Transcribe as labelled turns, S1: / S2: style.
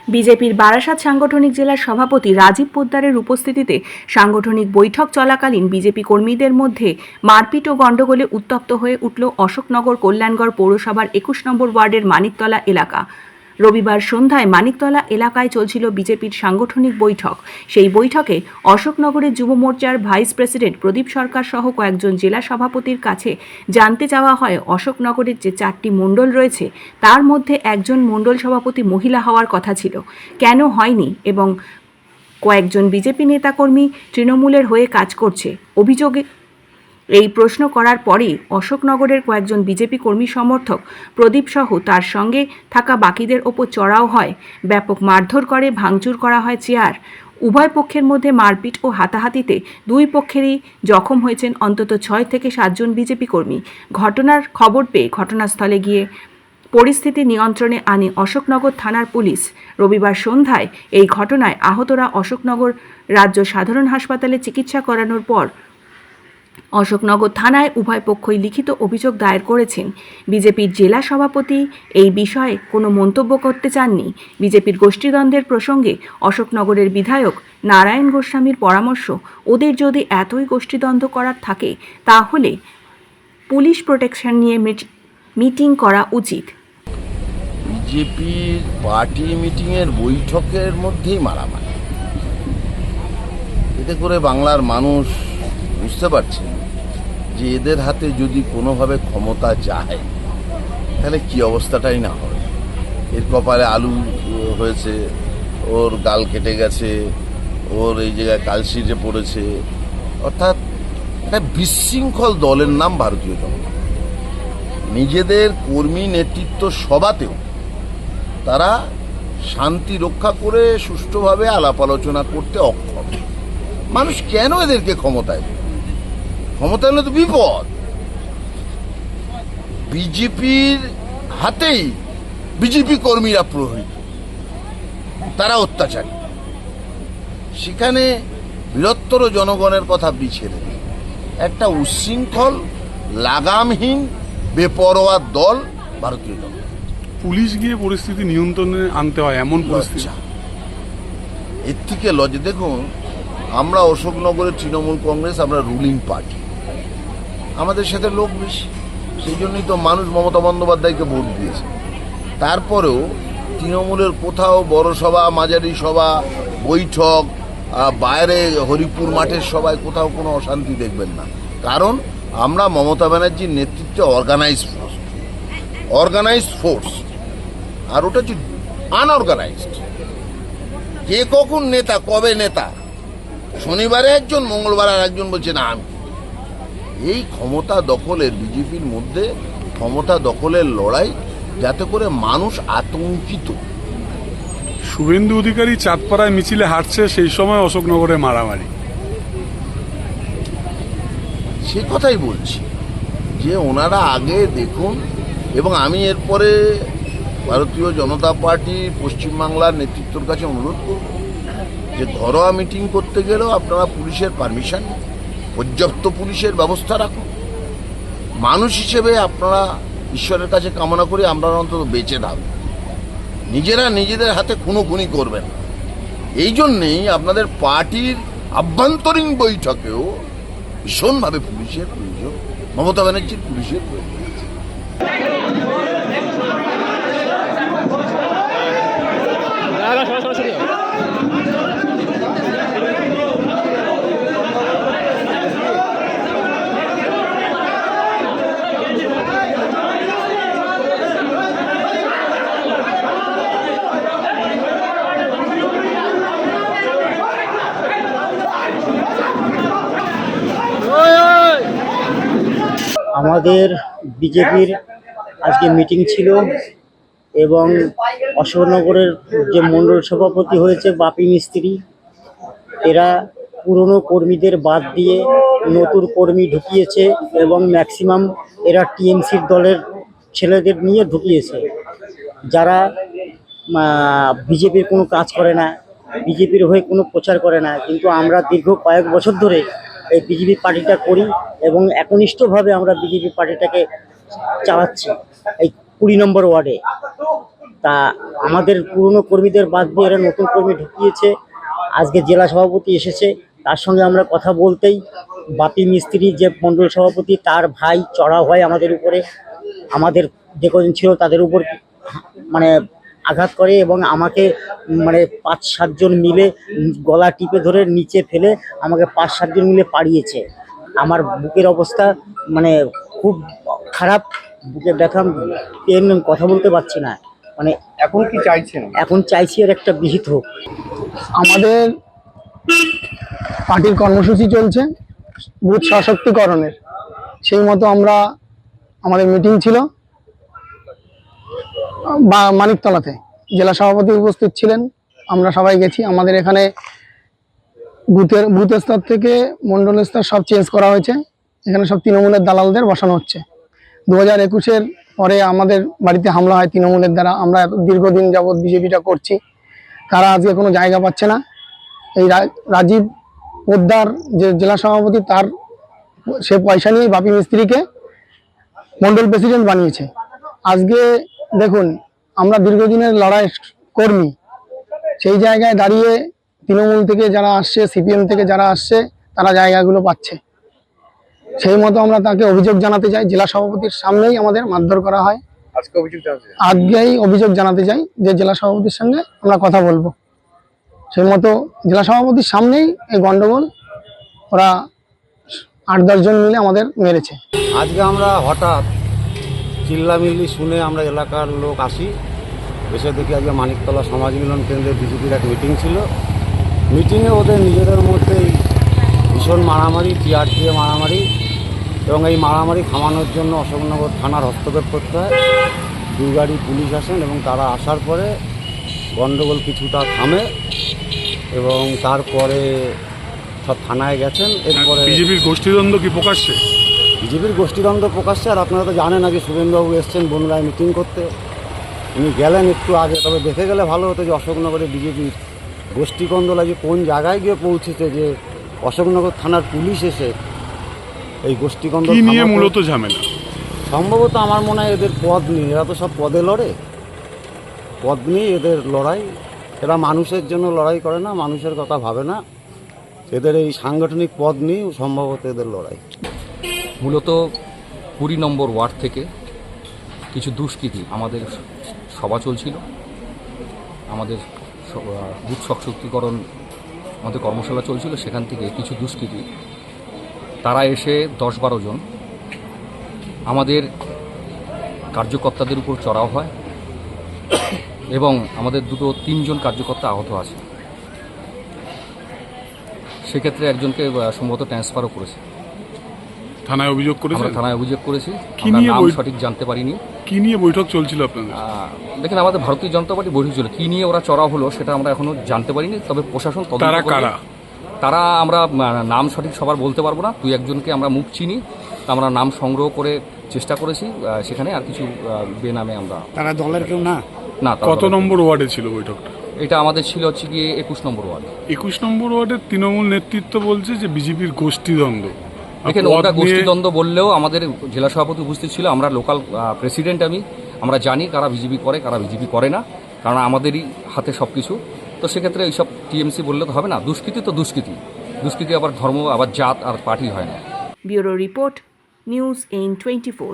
S1: বিজেপির বারাসাত সাংগঠনিক জেলার সভাপতি রাজীব পোদ্দারের উপস্থিতিতে সাংগঠনিক বৈঠক চলাকালীন বিজেপি কর্মীদের মধ্যে মারপিট ও গণ্ডগোলে উত্তপ্ত হয়ে উঠল অশোকনগর কল্যাণগড় পৌরসভার ২১ নম্বর ওয়ার্ডের মানিকতলা এলাকা। রবিবার সন্ধ্যায় মানিকতলা এলাকায় চলছিল বিজেপির সাংগঠনিক বৈঠক। সেই বৈঠকে অশোকনগরের যুব মোর্চার ভাইস প্রেসিডেন্ট প্রদীপ সরকার সহ কয়েকজন জেলা সভাপতির কাছে জানতে চাওয়া হয় অশোকনগরের যে ৪টি মণ্ডল রয়েছে তার মধ্যে একজন মণ্ডল সভাপতি মহিলা হওয়ার কথা ছিল, কেন হয়নি এবং কয়েকজন বিজেপি নেতাকর্মী তৃণমূলের হয়ে কাজ করছে অভিযোগে এই প্রশ্ন করার পরেই অশোকনগরের কয়েকজন বিজেপি কর্মী সমর্থক প্রদীপ সহ তার সঙ্গে থাকা বাকিদের ওপর চড়াও হয়, ব্যাপক মারধর করে, ভাঙচুর করা হয় চেয়ার। উভয় পক্ষের মধ্যে মারপিট ও হাতাহাতিতে দুই পক্ষেরই জখম হয়েছেন অন্তত ৬ থেকে ৭ জন বিজেপি কর্মী। ঘটনার খবর পেয়ে ঘটনাস্থলে গিয়ে পরিস্থিতি নিয়ন্ত্রণে আনে অশোকনগর থানার পুলিশ। রবিবার সন্ধ্যায় এই ঘটনায় আহতরা অশোকনগর রাজ্য সাধারণ হাসপাতালে চিকিৎসা করানোর পর অশোকনগর থানায় উভয় পক্ষই লিখিত অভিযোগ দায়ের করেছেন। বিজেপির জেলা সভাপতি এই বিষয়ে কোনো মন্তব্য করতে চাননি। বিজেপির গোষ্ঠীদ্বন্দ্বের প্রসঙ্গে অশোকনগরের বিধায়ক নারায়ণ গোস্বামীর পরামর্শ, ওদের যদি এতই গোষ্ঠীদ্বন্দ্ব করার থাকে তাহলে পুলিশ প্রোটেকশন নিয়ে মিটিং করা উচিত।
S2: বিজেপির পার্টি মিটিংয়ের বৈঠকের মধ্যেই মারামারি, এতে করে বাংলার মানুষ বুঝতে পারছে যে এদের হাতে যদি কোনোভাবে ক্ষমতা যায় তাহলে কি অবস্থাটাই না হয়। এর কপালে আলু হয়েছে, ওর গাল কেটে গেছে, ওর এই জায়গায় কালশিটে পড়েছে। অর্থাৎ একটা বিশৃঙ্খল দলের নাম ভারতীয় জনতা। নিজেদের কর্মী নেতৃত্ব সভাতেও তারা শান্তি রক্ষা করে সুষ্ঠুভাবে আলাপ আলোচনা করতে অক্ষম। মানুষ কেন এদেরকে ক্ষমতায় দেবে? ক্ষমতা হলে তো বিপদ। বিজেপির হাতেই বিজেপি কর্মীরা প্রহরিত, তারা অত্যাচারী। সেখানে বৃহত্তর জনগণের কথা বিছেড়ে একটা উচ্ছৃঙ্খল লাগামহীন বেপরোয়া দল ভারতীয় জনতা।
S3: পুলিশ গিয়ে পরিস্থিতি নিয়ন্ত্রণে আনতে হয় এমন পরিস্থিতি।
S2: এর থেকে লজ্জা। দেখুন, আমরা অশোকনগরের তৃণমূল কংগ্রেস, আমরা রুলিং পার্টি, আমাদের সাথে লোক বেশি, সেই জন্যই তো মানুষ মমতা বন্দ্যোপাধ্যায়কে ভোট দিয়েছে। তারপরেও তৃণমূলের কোথাও বড় সভা, মাঝারি সভা, বৈঠক, বাইরে হরিপুর মাঠের সভায় কোথাও কোনো অশান্তি দেখবেন না। কারণ আমরা মমতা ব্যানার্জির নেতৃত্বে অর্গানাইজড ফোর্স, আর ওটা হচ্ছে আনঅর্গানাইজড। কে কখন নেতা, কবে নেতা, শনিবারে একজন, মঙ্গলবার আর একজন বলছে না আমি। এই ক্ষমতা দখলের, বিজেপির মধ্যে ক্ষমতা দখলের লড়াই, যাতে করে মানুষ আতঙ্কিত।
S3: শুভেন্দু অধিকারী চাঁদপাড়ায় মিছিলে হাঁটছে, সেই সময় অশোকনগরে মারামারি।
S2: সে কথাই বলছি যে ওনারা আগে দেখুন, এবং আমি এরপরে ভারতীয় জনতা পার্টি পশ্চিমবাংলার নেতৃত্বের কাছে অনুরোধ করব যে ঘরোয়া মিটিং করতে গেলেও আপনারা পুলিশের পারমিশন, পর্যাপ্ত পুলিশের ব্যবস্থা রাখুন। মানুষ হিসেবে আপনারা ঈশ্বরের কাছে কামনা করি আমরা অন্তত বেঁচে থাকব, নিজেরা নিজেদের হাতে খুনোখুনি করবেন। এই জন্যেই আপনাদের পার্টির আভ্যন্তরীণ বৈঠকেও ভীষণভাবে পুলিশের প্রয়োজন, মমতা ব্যানার্জির পুলিশের প্রয়োজন।
S4: আমাদের বিজেপির আজকে মিটিং ছিল এবং অশোকনগরের যে মণ্ডল সভাপতি হয়েছে বাপি মিস্ত্রি, এরা পুরনো কর্মীদের বাদ দিয়ে নতুন কর্মী ঢুকিয়েছে এবং ম্যাক্সিমাম এরা টিএমসির দলের ছেলেদের নিয়ে ঢুকিয়েছে, যারা বিজেপির কোনো কাজ করে না, বিজেপির হয়ে কোনো প্রচার করে না। কিন্তু আমরা দীর্ঘ কয়েক বছর ধরে এই বিজেপি পার্টিটা করি এবং একনিষ্ঠভাবে আমরা বিজেপি পার্টিটাকে চালাচ্ছি এই 20 নম্বর ওয়ার্ডে। তা আমাদের পুরনো কর্মীদের বাদ দিয়ে এরা নতুন কর্মী ঢুকিয়েছে। আজকে জেলা সভাপতি এসেছে, তার সঙ্গে আমরা কথা বলতেই বাপি মিস্ত্রি যে মণ্ডল সভাপতি তার ভাই চড়াও হয় আমাদের উপরে, আমাদের যে কজন ছিল তাদের উপর মানে আঘাত করে এবং আমাকে মানে 5-7 জন মিলে গলা টিপে ধরে নিচে ফেলে আমাকে 5-7 জন মিলে পাড়িয়েছে। আমার বুকের অবস্থা মানে খুব খারাপ, বুকে ব্যথা, পেন, কথা বলতে পারছি না। মানে
S5: এখন কি চাইছেন?
S4: এখন চাইছি এর একটা বিহিত হোক।
S6: আমাদের পার্টির কর্মসূচি চলছে বুথ সশক্তিকরণের, সেই মতো আমরা আমাদের মিটিং ছিল মানিকতলাতে, জেলা সভাপতি উপস্থিত ছিলেন, আমরা সবাই গেছি। আমাদের এখানে বুথ স্তর থেকে মন্ডল স্তর সব চেঞ্জ করা হয়েছে, এখানে সব তৃণমূলের দালালদের বসানো হচ্ছে। 2021-এর পরে আমাদের বাড়িতে হামলা হয় তৃণমূলের দ্বারা, আমরা দীর্ঘদিন যাবৎ বিজেপিটা করছি, তারা আজকে কোনো জায়গা পাচ্ছে না। এই রাজীব পোদ্দার যে জেলা সভাপতি, তার সে পয়সা নিয়ে বাপি মিস্ত্রিকে মন্ডল প্রেসিডেন্ট বানিয়েছে। আজকে দেখুন, আমরা দীর্ঘদিনের লড়াই কর্মী, সেই জায়গায় দাঁড়িয়ে তৃণমূল থেকে যারা আসছে, সিপিএম থেকে যারা আসছে, তারা জায়গাগুলো পাচ্ছে। সেই মতো আমরা তাকে অভিযোগ জানাতে চাই। জেলা সভাপতির সামনেই আমাদের মারধর করা হয়।
S5: আজকে অভিযোগ জানাচ্ছেন?
S6: আজকেই অভিযোগ জানাতে চাই যে জেলা সভাপতির সঙ্গে আমরা কথা বলবো। সেই মতো জেলা সভাপতির সামনেই এই গন্ডগোল, ওরা 8-10 জন মিলে আমাদের মেরেছে।
S7: আজকে আমরা হঠাৎ চিল্লামিল্লি শুনে আমরা এলাকার লোক আসি, এসে দেখি আজকে মানিকতলা সমাজ মিলন কেন্দ্রে বিজেপির এক মিটিং ছিল। মিটিংয়ে ওদের নিজেদের মধ্যেই ভীষণ মারামারি, টিয়ার দিয়ে মারামারি, এবং এই মারামারি থামানোর জন্য অশোকনগর থানার হস্তক্ষেপ করতে হয়। 2 গাড়ি পুলিশ আসেন এবং তারা আসার পরে গণ্ডগোল কিছুটা থামে এবং তারপরে সব থানায় গেছেন। এরপরে
S3: বিজেপির গোষ্ঠীদ্বন্দ্ব কি প্রকাশ্যে?
S7: বিজেপির গোষ্ঠীদ্বন্দ্ব প্রকাশ্যে। আর আপনারা তো জানেন আগে শুভেন্দুবাবু এসছেন বনগাঁয় মিটিং করতে, উনি গেলেন একটু আগে। তবে দেখে গেলে ভালো হতো যে অশোকনগরে বিজেপির গোষ্ঠীদ্বন্দ্ব লাগে কোন জায়গায় গিয়ে পৌঁছেছে, যে অশোকনগর থানার পুলিশ এসে এই গোষ্ঠীদ্বন্দ্ব
S3: কি নিয়ে
S7: থামাতে-
S3: মূলত ঝামেলা?
S7: সম্ভবত আমার মনে হয় এদের পদ নিয়ে, এরা তো সব পদে লড়ে, পদ নিয়ে এদের লড়াই। এরা মানুষের জন্য লড়াই করে না, মানুষের কথা ভাবে না, এদের এই সাংগঠনিক পদ নিয়ে সম্ভবত এদের লড়াই।
S8: মূলত 20 নম্বর ওয়ার্ড থেকে কিছু দুষ্কৃতী, আমাদের সভা চলছিল, আমাদের বুথ সশক্তিকরণ আমাদের কর্মশালা চলছিল, সেখান থেকে কিছু দুষ্কৃতী তারা এসে 10-12 জন আমাদের কার্যকর্তাদের উপর চড়াও হয় এবং আমাদের 2-3 জন কার্যকর্তা আহত আছে। সেক্ষেত্রে একজনকে সম্ভবত ট্রান্সফারও করেছে।
S3: থানায় অভিযোগ করেছেন?
S8: আমরা থানায় অভিযোগ করেছি,
S3: কি
S8: আমরা
S3: নিয়ে
S8: নাম
S3: বই-
S8: সঠিক জানতে পারিনি।
S3: কি নিয়ে বৈঠক চলছিল আপনাদের?
S8: দেখেন, আমাদের ভারতীয় জনতা পার্টি বৈঠক ছিল, কী নিয়ে ওরা চড়াও হলো সেটা আমরা এখনো জানতে পারিনি। তবে প্রশাসন তদন্ত
S3: তারা
S8: করবে।
S3: কারা?
S8: তারা আমরা নাম সঠিক সবার বলতে পারবো না, 2-1 জনকে আমরা মুখ চিনি, আমরা নাম সংগ্রহ করে চেষ্টা করেছি। সেখানে আর কিছু বেনামে আমরা,
S7: তারা দলের কেউ না।
S8: না তারা
S3: কত
S8: বলে-
S3: নম্বর ওয়ার্ডে ছিল বৈঠকটা?
S8: এটা আমাদের ছিল হচ্ছে গিয়ে 21 নম্বর ওয়ার্ড।
S3: 21 নম্বর ওয়ার্ডের তৃণমূল নেতৃত্ব বলছে যে বিজেপির গোষ্ঠীদ্বন্দ্ব।
S8: দেখেন,
S3: পদ
S8: ওটা
S3: নিয়ে-
S8: গোষ্ঠীদ্বন্দ্ব বললেও আমাদের জেলা সভাপতি উপস্থিত ছিল, আমরা লোকাল প্রেসিডেন্ট, আমরা জানি কারা বিজেপি করে কারা বিজেপি করে না, কারণ আমাদেরই হাতে সব কিছু। তো সেক্ষেত্রে এইসব টিএমসি বললে তো হবে না। দুষ্কৃতি তো দুষ্কৃতি, দুষ্কৃতি আবার ধর্ম, আবার জাত আর পার্টি হয় না।
S1: Bureau report, news 24।